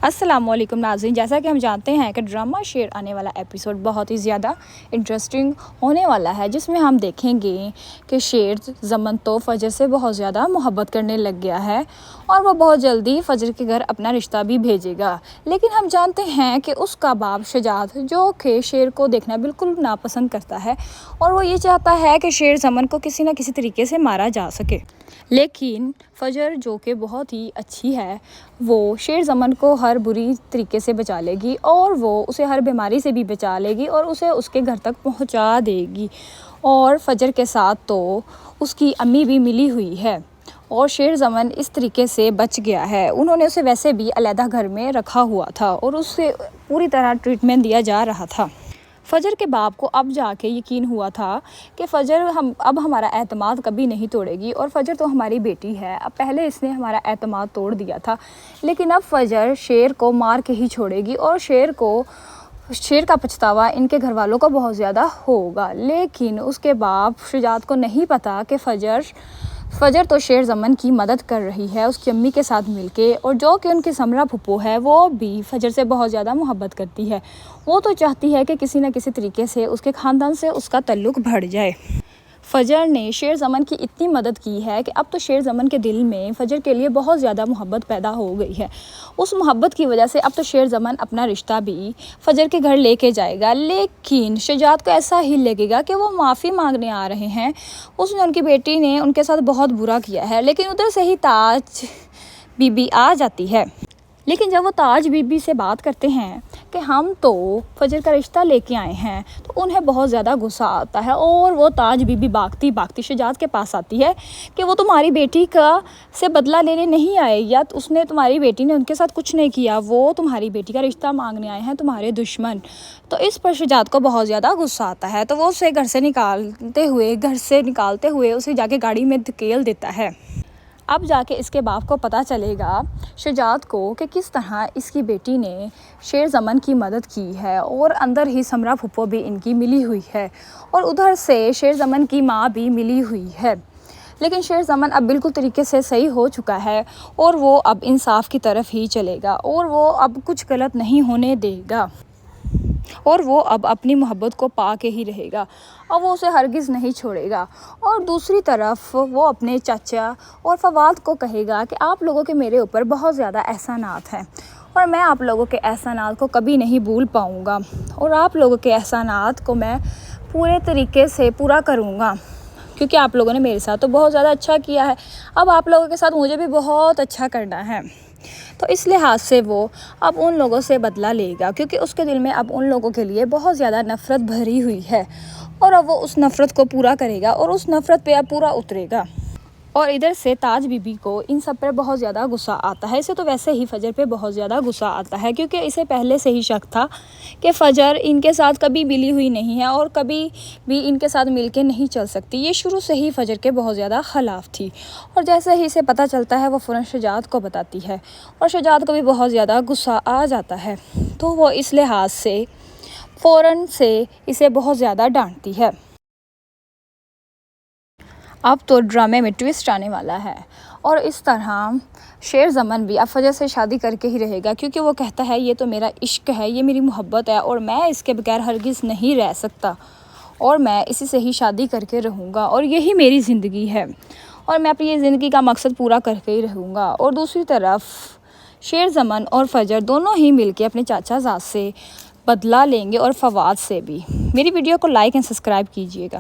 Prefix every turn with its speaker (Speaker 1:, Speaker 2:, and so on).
Speaker 1: السلام علیکم ناظرین، جیسا کہ ہم جانتے ہیں کہ ڈرامہ شیر آنے والا ایپیسوڈ بہت ہی زیادہ انٹرسٹنگ ہونے والا ہے، جس میں ہم دیکھیں گے کہ شیر زمن تو فجر سے بہت زیادہ محبت کرنے لگ گیا ہے اور وہ بہت جلدی فجر کے گھر اپنا رشتہ بھی بھیجے گا۔ لیکن ہم جانتے ہیں کہ اس کا باپ شجاعت، جو کہ شیر کو دیکھنا بالکل ناپسند کرتا ہے اور وہ یہ چاہتا ہے کہ شیر زمن کو کسی نہ کسی طریقے سے مارا جا سکے، لیکن فجر جو کہ بہت ہی اچھی ہے وہ شیر زمن کو ہر بری طریقے سے بچا لے گی اور وہ اسے ہر بیماری سے بھی بچا لے گی اور اسے اس کے گھر تک پہنچا دے گی۔ اور فجر کے ساتھ تو اس کی امی بھی ملی ہوئی ہے اور شیر زمن اس طریقے سے بچ گیا ہے۔ انہوں نے اسے ویسے بھی علیحدہ گھر میں رکھا ہوا تھا اور اسے پوری طرح ٹریٹمنٹ دیا جا رہا تھا۔ فجر کے باپ کو اب جا کے یقین ہوا تھا کہ فجر اب ہمارا اعتماد کبھی نہیں توڑے گی اور فجر تو ہماری بیٹی ہے۔ اب پہلے اس نے ہمارا اعتماد توڑ دیا تھا، لیکن اب فجر شیر کو مار کے ہی چھوڑے گی اور شیر کا پچھتاوا ان کے گھر والوں کو بہت زیادہ ہوگا۔ لیکن اس کے باپ شجاعت کو نہیں پتا کہ فجر تو شیر زمن کی مدد کر رہی ہے اس کی امی کے ساتھ مل کے، اور جو کہ ان کی سمرہ پھپھو ہے وہ بھی فجر سے بہت زیادہ محبت کرتی ہے۔ وہ تو چاہتی ہے کہ کسی نہ کسی طریقے سے اس کے خاندان سے اس کا تعلق بڑھ جائے۔ فجر نے شیر زمن کی اتنی مدد کی ہے کہ اب تو شیر زمن کے دل میں فجر کے لیے بہت زیادہ محبت پیدا ہو گئی ہے۔ اس محبت کی وجہ سے اب تو شیر زمن اپنا رشتہ بھی فجر کے گھر لے کے جائے گا، لیکن شجاعت کو ایسا ہی لگے گا کہ وہ معافی مانگنے آ رہے ہیں۔ اس نے ان کی بیٹی نے ان کے ساتھ بہت برا کیا ہے، لیکن ادھر سے ہی تاج بی بی آ جاتی ہے۔ لیکن جب وہ تاج بی بی سے بات کرتے ہیں کہ ہم تو فجر کا رشتہ لے کے آئے ہیں، تو انہیں بہت زیادہ غصہ آتا ہے اور وہ تاج بی بی بھاگتی شجاعت کے پاس آتی ہے کہ وہ تمہاری بیٹی سے بدلہ لینے نہیں آئے، یا تمہاری بیٹی نے ان کے ساتھ کچھ نہیں کیا، وہ تمہاری بیٹی کا رشتہ مانگنے آئے ہیں تمہارے دشمن۔ تو اس پر شجاعت کو بہت زیادہ غصہ آتا ہے، تو وہ اسے گھر سے نکالتے ہوئے اسے جا کے گاڑی میں دھکیل دیتا ہے۔ اب جا کے اس کے باپ کو پتہ چلے گا شجاعت کو کہ کس طرح اس کی بیٹی نے شیر زمن کی مدد کی ہے، اور اندر ہی سمرہ پھپھو بھی ان کی ملی ہوئی ہے اور ادھر سے شیر زمن کی ماں بھی ملی ہوئی ہے۔ لیکن شیر زمن اب بالکل طریقے سے صحیح ہو چکا ہے اور وہ اب انصاف کی طرف ہی چلے گا اور وہ اب کچھ غلط نہیں ہونے دے گا اور وہ اب اپنی محبت کو پا کے ہی رہے گا اور وہ اسے ہرگز نہیں چھوڑے گا۔ اور دوسری طرف وہ اپنے چاچا اور فواد کو کہے گا کہ آپ لوگوں کے میرے اوپر بہت زیادہ احسانات ہیں اور میں آپ لوگوں کے احسانات کو کبھی نہیں بھول پاؤں گا اور آپ لوگوں کے احسانات کو میں پورے طریقے سے پورا کروں گا، کیونکہ آپ لوگوں نے میرے ساتھ تو بہت زیادہ اچھا کیا ہے، اب آپ لوگوں کے ساتھ مجھے بھی بہت اچھا کرنا ہے۔ تو اس لحاظ سے وہ اب ان لوگوں سے بدلہ لے گا، کیونکہ اس کے دل میں اب ان لوگوں کے لیے بہت زیادہ نفرت بھری ہوئی ہے اور اب وہ اس نفرت کو پورا کرے گا اور اس نفرت پہ اب پورا اترے گا۔ اور ادھر سے تاج بی بی کو ان سب پر بہت زیادہ غصہ آتا ہے۔ اسے تو ویسے ہی فجر پہ بہت زیادہ غصہ آتا ہے، کیونکہ اسے پہلے سے ہی شک تھا کہ فجر ان کے ساتھ کبھی ملی ہوئی نہیں ہے اور کبھی بھی ان کے ساتھ مل کے نہیں چل سکتی۔ یہ شروع سے ہی فجر کے بہت زیادہ خلاف تھی اور جیسے ہی اسے پتہ چلتا ہے وہ فوراً شجاعت کو بتاتی ہے اور شجاعت کو بھی بہت زیادہ غصہ آ جاتا ہے، تو وہ اس لحاظ سے فوراً سے اسے بہت زیادہ ڈانٹتی ہے۔ اب تو ڈرامے میں ٹویسٹ آنے والا ہے اور اس طرح شیر زمن بھی اب فجر سے شادی کر کے ہی رہے گا، کیونکہ وہ کہتا ہے یہ تو میرا عشق ہے، یہ میری محبت ہے اور میں اس کے بغیر ہرگز نہیں رہ سکتا اور میں اسی سے ہی شادی کر کے رہوں گا اور یہی میری زندگی ہے اور میں اپنی یہ زندگی کا مقصد پورا کر کے ہی رہوں گا۔ اور دوسری طرف شیر زمن اور فجر دونوں ہی مل کے اپنے چاچا زاد سے بدلہ لیں گے اور فواد سے بھی۔ میری ویڈیو کو لائک اینڈ سبسکرائب کیجیے گا۔